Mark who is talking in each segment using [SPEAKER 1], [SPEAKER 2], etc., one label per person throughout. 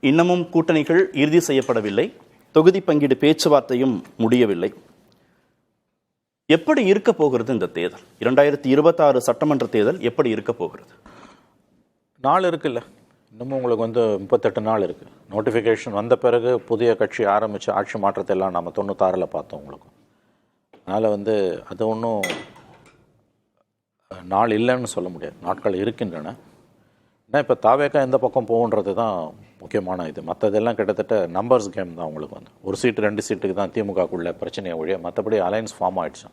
[SPEAKER 1] இன்னமும் கூட்டணிகள் இறுதி செய்யப்படவில்லை, தொகுதி பங்கீடு பேச்சுவார்த்தையும் முடியவில்லை. எப்படி இருக்க போகிறது இந்த தேர்தல்? 2026 சட்டமன்ற தேர்தல் எப்படி இருக்க போகிறது?
[SPEAKER 2] நாள் இருக்குல்ல, இன்னமும் உங்களுக்கு 38 நாள் இருக்குது. நோட்டிஃபிகேஷன் வந்த பிறகு புதிய கட்சி ஆரம்பித்து ஆட்சி மாற்றத்தை எல்லாம் நம்ம 96 பார்த்தோம் உங்களுக்கு. அதனால் அது ஒன்றும் நாள் இல்லைன்னு சொல்ல முடியாது, நாட்கள் இருக்கின்றன. ஏன்னா இப்போ தாவேக்கா எந்த பக்கம் போகுன்றது தான் முக்கியமான இது. மற்றதெல்லாம் கிட்டத்தட்ட நம்பர்ஸ் கேம் தான். உங்களுக்கு ஒரு சீட்டு 2 சீட்டுக்கு தான் திமுகக்குள்ள பிரச்சனையை ஒழிய மற்றபடி அலையன்ஸ் ஃபார்ம் ஆகிடுச்சு.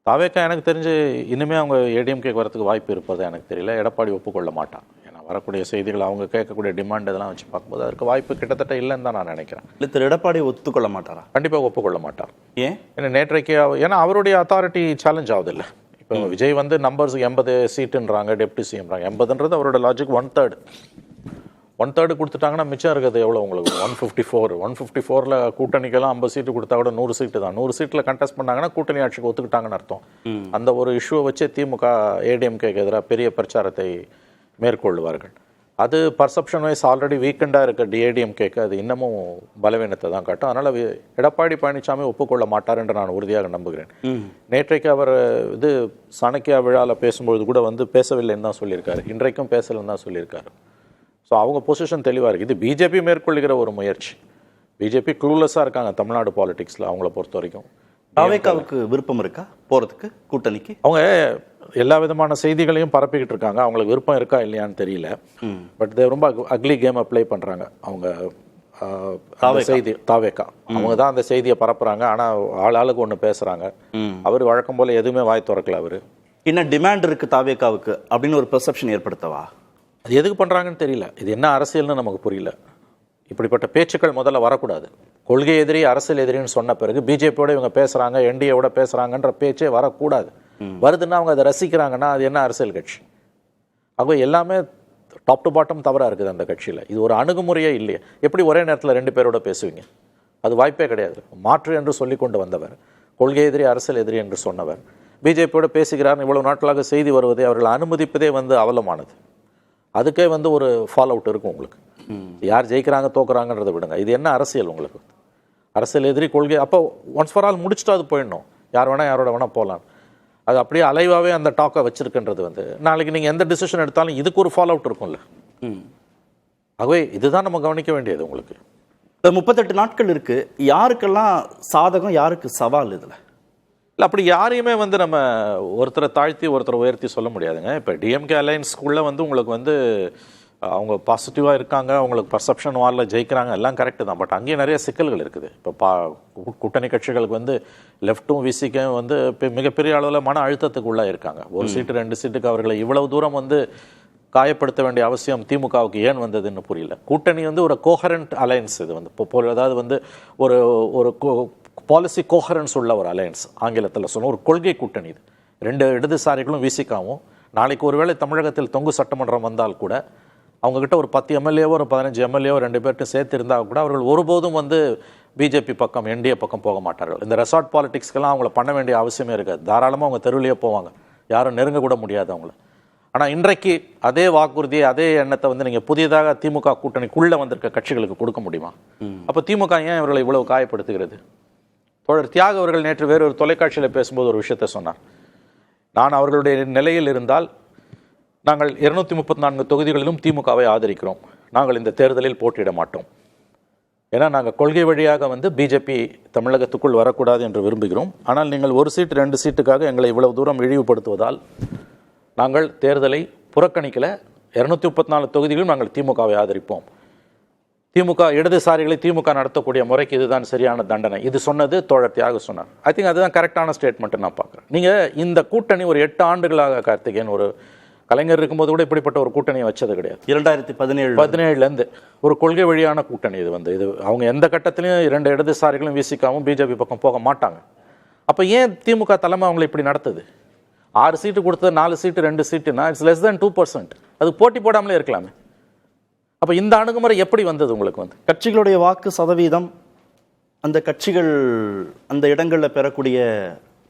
[SPEAKER 2] தாவேக்கா எனக்கு தெரிஞ்சு இனிமேல் அவங்க ஏடிஎம்கேக்கு வரதுக்கு வாய்ப்பு இருப்பது எனக்கு தெரியல. எடப்பாடி ஒப்புக்கொள்ள மாட்டான். ஏன்னா வரக்கூடிய செய்திகள், அவங்க கேட்கக்கூடிய டிமாண்ட் இதெல்லாம் வச்சு பார்க்கும்போது அதற்கு வாய்ப்பு கிட்டத்தட்ட இல்லைன்னு தான் நான் நினைக்கிறேன்.
[SPEAKER 1] இல்லை, திரு எடப்பாடி ஒத்துக்கொள்ள மாட்டாரா?
[SPEAKER 2] கண்டிப்பாக ஒப்புக்கொள்ள மாட்டார்.
[SPEAKER 1] ஏன்?
[SPEAKER 2] ஏன்னா நேற்றைக்கு ஏன்னா அவருடைய அத்தாரிட்டி சேலஞ்ச் ஆகுது இல்லை. இப்போ விஜய் நம்பர்ஸ் 80 சீட்டுன்றாங்க, டெப்டி சிஎம்றாங்க. 80ன்றது அவரோட லாஜிக் 1/3 கொடுத்துட்டாங்கன்னா மிச்சம் இருக்கிறது எவ்வளோ உங்களுக்கு? 154 கூட்டணிக்கெல்லாம் 50 சீட்டு கொடுத்தா கூட 100 சீட்டு தான். 100 சீட்டில் கண்டெஸ்ட் பண்ணாங்கன்னா கூட்டணி ஆட்சிக்கு ஒத்துக்கிட்டாங்கன்னு அர்த்தம். அந்த ஒரு இஷ்யூவை வச்சு திமுக ஏடிஎம்கேக்கு எதிராக பெரிய பிரச்சாரத்தை மேற்கொள்வார்கள். அது பர்செப்ஷன் வைஸ் ஆல்ரெடி வீக்கெண்டாக இருக்க ஏடிஎம்கேக்கு அது இன்னமும் பலவீனத்தை தான் காட்டும். அதனால் எடப்பாடி பழனிசாமி ஒப்புக்கொள்ள மாட்டார் என்று நான் உறுதியாக நம்புகிறேன். நேற்றைக்கு அவர் சாணக்கியா விழாவில் பேசும்பொழுது கூட பேசவில்லைன்னு தான் சொல்லியிருக்காரு, இன்றைக்கும் பேசலைன்னு தான் சொல்லியிருக்காரு. ஸோ அவங்க பொசிஷன் தெளிவாக இருக்குது. இது பிஜேபி மேற்கொள்கிற ஒரு முயற்சி. பிஜேபி க்ளூலெஸ்ஸாக இருக்காங்க தமிழ்நாடு பாலிடிக்ஸில். அவங்கள பொறுத்த வரைக்கும்
[SPEAKER 1] தாவேக்காவுக்கு விருப்பம் இருக்கா போகிறதுக்கு கூட்டணிக்கு?
[SPEAKER 2] அவங்க எல்லா விதமான செய்திகளையும் பரப்பிக்கிட்டு இருக்காங்க. அவங்களுக்கு விருப்பம் இருக்கா இல்லையான்னு தெரியல. பட் ரொம்ப அக்லி கேமை ப்ளே பண்ணுறாங்க அவங்க. செய்தி தாவேக்கா அவங்க தான் அந்த செய்தியை பரப்புகிறாங்க. ஆனால் ஆளுக்கு ஒன்று பேசுகிறாங்க. அவர் வழக்கம் போல் எதுவுமே வாய் திறக்கல. அவர்
[SPEAKER 1] என்ன டிமாண்ட் இருக்குது தாவேக்காவுக்கு அப்படின்னு ஒரு பெர்செப்ஷன் ஏற்படுத்தவா?
[SPEAKER 2] அது எதுக்கு பண்ணுறாங்கன்னு தெரியல. இது என்ன அரசியல்னு நமக்கு புரியல. இப்படிப்பட்ட பேச்சுக்கள் முதல்ல வரக்கூடாது. கொள்கை எதிரி அரசியல் எதிரின்னு சொன்ன பிறகு பிஜேபியோட இவங்க பேசுகிறாங்க, என்டிஏவோட பேசுகிறாங்கன்ற பேச்சே வரக்கூடாது. வருதுன்னா அவங்க அதை ரசிக்கிறாங்கன்னா அது என்ன அரசியல் கட்சி? ஆகவே எல்லாமே டாப் டு பாட்டம் தவறாக இருக்குது அந்த கட்சியில். இது ஒரு அணுகுமுறையே இல்லையே. எப்படி ஒரே நேரத்தில் 2 பேரோட பேசுவீங்க? அது வாய்ப்பே கிடையாது. மாற்று என்று சொல்லி கொண்டு வந்தவர், கொள்கை எதிரி அரசியல் எதிரி என்று சொன்னவர் பிஜேபியோட பேசுகிறார். இவ்வளவு நாட்களாக செய்தி வருவதை அவர்கள் அனுமதிப்பதே அவலமானது. அதுக்கே ஒரு ஃபாலோ அவுட் இருக்கும் உங்களுக்கு. யார் ஜெயிக்கிறாங்க தோக்குறாங்கன்றதை விடுங்க. இது என்ன அரசியல் உங்களுக்கு? அரசியல் எதிரி கொள்கை. அப்போ ஒன்ஸ் ஃபார் ஆல் முடிச்சுட்டு அது போயிடணும். யார் வேணால் யாரோட வேணால் போகலாம். அது அப்படியே அலைவாகவே அந்த டாக்கை வச்சிருக்குன்றது நாளைக்கு நீங்கள் எந்த டிசிஷன் எடுத்தாலும் இதுக்கு ஒரு ஃபாலோ அவுட் இருக்கும்ல. ஆகவே இதுதான் நம்ம கவனிக்க வேண்டியது. உங்களுக்கு
[SPEAKER 1] 38 நாட்கள் இருக்கு. யாருக்கெல்லாம் சாதகம், யாருக்கு சவால் இதில்?
[SPEAKER 2] இல்லை, அப்படி யாரையுமே நம்ம ஒருத்தரை தாழ்த்தி ஒருத்தரை உயர்த்தி சொல்ல முடியாதுங்க. இப்போ டிஎம்கே அலையன்ஸ்குள்ளே உங்களுக்கு அவங்க பாசிட்டிவாக இருக்காங்க, அவங்களுக்கு பர்செப்ஷன் வாரில் ஜெயிக்கிறாங்க, எல்லாம் கரெக்டு தான். பட் அங்கேயும் நிறைய சிக்கல்கள் இருக்குது. இப்போ கூட்டணி கட்சிகளுக்கு லெஃப்ட்டும் விசிக்கும் இப்போ மிகப்பெரிய அளவில் மன அழுத்தத்துக்கு உள்ளே இருக்காங்க. 1 சீட்டு 2 சீட்டுக்கு அவர்களை இவ்வளவு தூரம் காயப்படுத்த வேண்டிய அவசியம் திமுகவுக்கு ஏன் வந்ததுன்னு புரியல. கூட்டணி ஒரு கோஹரண்ட் அலையன்ஸ். இது அதாவது ஒரு ஒரு பாலிசி கோஹரன்ஸ் உள்ள ஒரு அலையன்ஸ். ஆங்கிலத்தில் சொன்ன ஒரு கொள்கை கூட்டணி. இது 2 இடதுசாரிகளும் விசிக்காவும். நாளைக்கு ஒருவேளை தமிழகத்தில் தொங்கு சட்டமன்றம் வந்தால் கூட அவங்கக்கிட்ட ஒரு 10 எம்எல்ஏவோ ஒரு 15 எம்எல்ஏவோ 2 பேர்ட்டு சேர்த்து இருந்தால் கூட அவர்கள் ஒருபோதும் பிஜேபி பக்கம் என்டிஏ பக்கம் போக மாட்டார்கள். இந்த ரெசார்ட் பாலிடிக்ஸ்க்கெல்லாம் அவங்கள பண்ண வேண்டிய அவசியமே இருக்காது. தாராளமாக அவங்க தெருவிலேயே போவாங்க, யாரும் நெருங்க கூட முடியாது அவங்கள. ஆனால் இன்றைக்கு அதே வாக்குறுதியை அதே எண்ணத்தை நீங்கள் புதியதாக திமுக கூட்டணிக்குள்ளே வந்திருக்க கட்சிகளுக்கு கொடுக்க முடியுமா? அப்போ திமுக ஏன் இவர்களை இவ்வளவு காயப்படுத்துகிறது? தோழர் தியாக அவர்கள் நேற்று வேறொரு தொலைக்காட்சியில் பேசும்போது ஒரு விஷயத்தை சொன்னார். நான் அவர்களுடைய நிலையில் இருந்தால் நாங்கள் 234 தொகுதிகளிலும் திமுகவை ஆதரிக்கிறோம், நாங்கள் இந்த தேர்தலில் போட்டியிட மாட்டோம். ஏன்னா நாங்கள் கொள்கை வழியாக பிஜேபி தமிழகத்துக்குள் வரக்கூடாது என்று விரும்புகிறோம். ஆனால் நீங்கள் 1 சீட்டு 2 சீட்டுக்காக எங்களை இவ்வளவு தூரம் இழிவுபடுத்துவதால் நாங்கள் தேர்தலை புறக்கணிக்கல. 234 தொகுதிகளிலும் நாங்கள் திமுகவை ஆதரிப்போம். திமுக இடதுசாரிகளை திமுக நடத்தக்கூடிய முறைக்கு இதுதான் சரியான தண்டனை. இது சொன்னது தோழர் தியாக சொன்னார். ஐ திங்க் அதுதான் கரெக்டான ஸ்டேட்மெண்ட் நான் பார்க்குறேன். நீங்கள் இந்த கூட்டணி ஒரு 8 ஆண்டுகளாக கார்த்திகேயன், ஒரு கலைஞர் இருக்கும்போது கூட இப்படிப்பட்ட ஒரு கூட்டணியை வச்சது கிடையாது. 2017 ஒரு கொள்கை வழியான கூட்டணி இது. இது அவங்க எந்த கட்டத்திலையும் 2 இடதுசாரிகளும் விசிகாவும் பிஜேபி பக்கம் போக மாட்டாங்க. அப்போ ஏன் திமுக தலைமை அவங்களை இப்படி நடத்துது? 6 சீட்டு கொடுத்தது 4 சீட்டு 2 சீட்டுனா இட்ஸ் லெஸ் தேன் 2%. அது போட்டி போடாமலே இருக்கலாமே. அப்போ இந்த அணுகுமுறை எப்படி வந்தது உங்களுக்கு?
[SPEAKER 1] கட்சிகளுடைய வாக்கு சதவீதம், அந்த கட்சிகள் அந்த இடங்களில் பெறக்கூடிய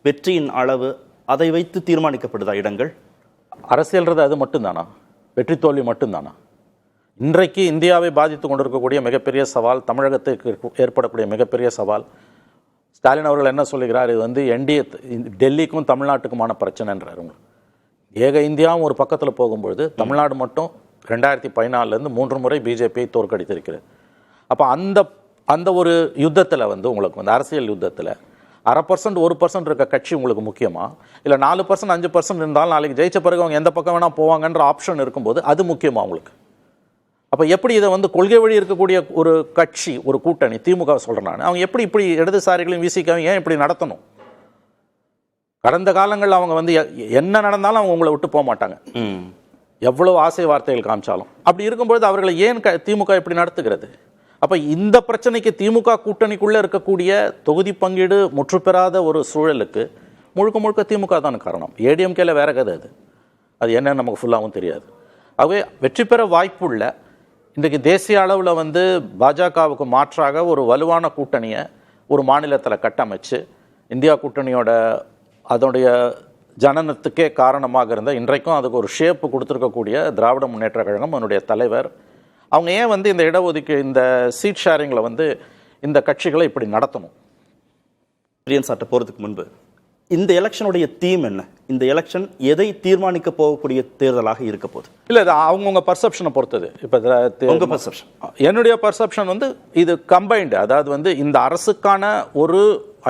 [SPEAKER 1] வெற்றியின் அளவு, அதை வைத்து தீர்மானிக்கப்படுதா இடங்கள்?
[SPEAKER 2] அரசியல்றது அது மட்டும்தானா? வெற்றி தோல்வி மட்டும்தானா? இன்றைக்கு இந்தியாவை பாதித்து கொண்டிருக்கக்கூடிய மிகப்பெரிய சவால், தமிழகத்துக்கு ஏற்படக்கூடிய மிகப்பெரிய சவால், ஸ்டாலின் அவர்கள் என்ன சொல்லுகிறார், இது வந்து என்டிஏ டெல்லிக்கும் தமிழ்நாட்டுக்குமான பிரச்சனைன்றார். உங்களுக்கு ஏக இந்தியாவும் ஒரு பக்கத்தில் போகும்பொழுது தமிழ்நாடு மட்டும் 2014 3 முறை பிஜேபியை தோற்கடித்திருக்கிறது. அப்போ அந்த ஒரு யுத்தத்தில் வந்து உங்களுக்கு வந்து அரசியல் யுத்தத்தில் 0.5% 1% இருக்க கட்சி உங்களுக்கு முக்கியமா, இல்லை 4% 5% இருந்தாலும் நாளைக்கு ஜெயிச்ச பிறகு அவங்க எந்த பக்கம் வேணால் போவாங்கன்ற ஆப்ஷன் இருக்கும்போது அது முக்கியமா உங்களுக்கு? அப்போ எப்படி இதை வந்து கொள்கை வழி இருக்கக்கூடிய ஒரு கட்சி, ஒரு கூட்டணி, திமுக சொல்கிறேன் நான், அவங்க எப்படி இப்படி இடதுசாரிகளையும் விசிக்காவும் ஏன் இப்படி நடத்தணும்? கடந்த காலங்களில் அவங்க வந்து என்ன நடந்தாலும் அவங்க உங்களை விட்டு போக மாட்டாங்க, எவ்வளோ ஆசை வார்த்தைகள் காமிச்சாலும். அப்படி இருக்கும்பொழுது அவர்களை ஏன் திமுக இப்படி நடத்துகிறது? அப்போ இந்த பிரச்சனைக்கு திமுக கூட்டணிக்குள்ளே இருக்கக்கூடிய தொகுதி பங்கீடு முற்றுப்பெறாத ஒரு சூழலுக்கு முழுக்க முழுக்க திமுக தான் காரணம். ஏடிஎம்கேல வேற கதை அது என்னன்னு நமக்கு ஃபுல்லாகவும் தெரியாது. ஆகவே வெற்றி பெற வாய்ப்புள்ள இன்றைக்கு தேசிய அளவில் வந்து பாஜகவுக்கு மாற்றாக ஒரு வலுவான கூட்டணியை ஒரு மாநிலத்தில் கட்டமைச்சு இந்தியா கூட்டணியோட அதனுடைய ஜனனத்துக்கே காரணமாக இருந்த, இன்றைக்கும் அதுக்கு ஒரு ஷேப்பு கொடுத்துருக்கக்கூடிய திராவிட முன்னேற்ற கழகம், அதனுடைய தலைவர், அவங்க ஏன் வந்து இந்த இடஒதுக்கீடு, இந்த சீட் ஷேரிங்கில் வந்து இந்த கட்சிகளை இப்படி நடத்தணும்?
[SPEAKER 1] பிரியன் சார்ட்ட போகிறதுக்கு முன்பு இந்த எலெக்ஷனுடைய தீம் என்ன? இந்த எலெக்ஷன் எதை தீர்மானிக்க போகக்கூடிய தேர்தலாக இருக்க போகுது?
[SPEAKER 2] இல்லை, இது அவங்கவுங்க பர்செப்ஷனை பொறுத்தது. இப்போ
[SPEAKER 1] உங்கள் பர்செப்ஷன்,
[SPEAKER 2] என்னுடைய பர்செப்ஷன் வந்து இது கம்பைன்டு. அதாவது வந்து இந்த அரசுக்கான ஒரு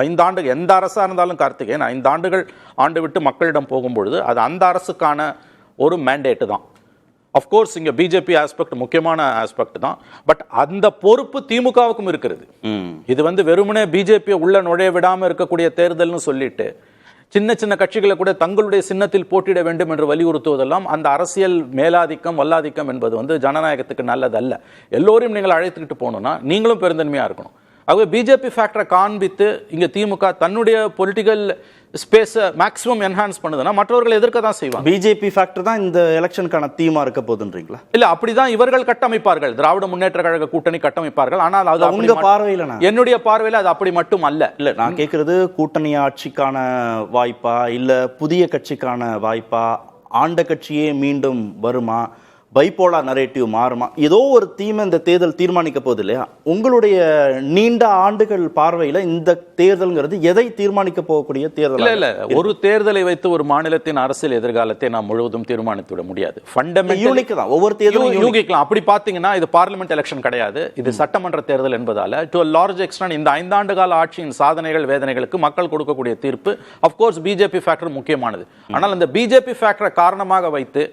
[SPEAKER 2] 5 ஆண்டு, எந்த அரசாக இருந்தாலும் கார்த்திகேயன் 5 ஆண்டுகள் ஆண்டு விட்டு மக்களிடம் போகும்பொழுது அது அந்த அரசுக்கான ஒரு மேண்டேட்டு தான். அஃப்கோர்ஸ் இங்கே பிஜேபி ஆஸ்பெக்ட் முக்கியமான ஆஸ்பெக்ட் தான், பட் அந்த பொறுப்பு திமுகவுக்கும் இருக்கிறது. இது வந்து வெறுமனே பிஜேபியை உள்ள நுழைய விடாமல் இருக்கக்கூடிய தேர்தல்னு சொல்லிட்டு சின்ன சின்ன கட்சிகளை கூட தங்களுடைய சின்னத்தில் போட்டியிட வேண்டும் என்று வலியுறுத்துவதெல்லாம் அந்த அரசியல் மேலாதிக்கம் வல்லாதிக்கம் என்பது வந்து ஜனநாயகத்துக்கு நல்லதல்ல. எல்லோரையும் நீங்கள் அழைத்துக்கிட்டு போகணும்னா நீங்களும் பெருந்தன்மையாக இருக்கணும். ஆகவே பிஜேபி ஃபேக்டரை காண்பித்து இங்கே திமுக தன்னுடைய பொலிட்டிக்கல் ஸ்பேஸை மேக்ஸிமம் என்ஹான்ஸ் பண்ணுதுன்னா மற்றவர்கள் எதிர்க்க தான் செய்வாங்க.
[SPEAKER 1] பிஜேபி ஃபேக்டர் தான் இந்த எலெக்ஷனுக்கான தீமா இருக்க போகுதுன்றீங்களா?
[SPEAKER 2] இல்ல, அப்படிதான் இவர்கள் கட்டமைப்பார்கள், திராவிட முன்னேற்ற கழக கூட்டணி கட்டமைப்பார்கள். ஆனால் அது
[SPEAKER 1] உங்க பார்வையில,
[SPEAKER 2] என்னுடைய பார்வையில் அது அப்படி மட்டும் அல்ல.
[SPEAKER 1] இல்ல, நான் கேட்கறது கூட்டணி ஆட்சிக்கான வாய்ப்பா, இல்ல புதிய கட்சிக்கான வாய்ப்பா, ஆண்ட கட்சியே மீண்டும் வருமா, பைபோலார் நரேட்டிவ் மாறுமா, ஏதோ ஒரு தீமை இந்த தேர்தல் தீர்மானிக்க போகுது இல்லையா? உங்களுடைய நீண்ட ஆண்டுகள் பார்வையில் இந்த தேர்தல்ங்கிறது எதை தீர்மானிக்க போகக்கூடிய தேர்தல்?
[SPEAKER 2] இல்ல, ஒரு தேர்தலை வைத்து ஒரு மாநிலத்தின் அரசியல் எதிர்காலத்தை நாம் முழுவதும் தீர்மானித்து விட முடியாது. ஃபண்டமெண்டல் தான், ஒவ்வொரு தேர்தலும் யூகிக்கலாம். அப்படி பார்த்தீங்கன்னா இது பார்லிமெண்ட் எலெக்ஷன் கிடையாது, இது சட்டமன்ற தேர்தல் என்பதால டு a large extent இந்த 5 ஆண்டு கால ஆட்சியின் சாதனைகள் வேதனைகளுக்கு மக்கள் கொடுக்கக்கூடிய தீர்ப்பு அஃப்கோர்ஸ் பிஜேபி ஃபேக்டர் முக்கியமானது. ஆனால் அந்த பிஜேபி ஃபேக்டரை காரணமாக வைத்து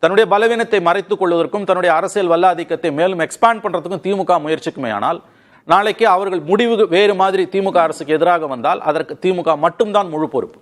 [SPEAKER 2] தன்னுடைய பலவீனத்தை மறைத்துக் கொள்வதற்கும் தன்னுடைய அரசியல் வல்லாதிக்கத்தை மேலும் எக்ஸ்பேண்ட் பண்றதுக்கும் திமுக முயற்சிக்குமே ஆனால் நாளைக்கு அவர்கள் முடிவு வேறு மாதிரி திமுக அரசுக்கு எதிராக வந்தால் அதற்கு திமுக மட்டும்தான் முழு பொறுப்பு.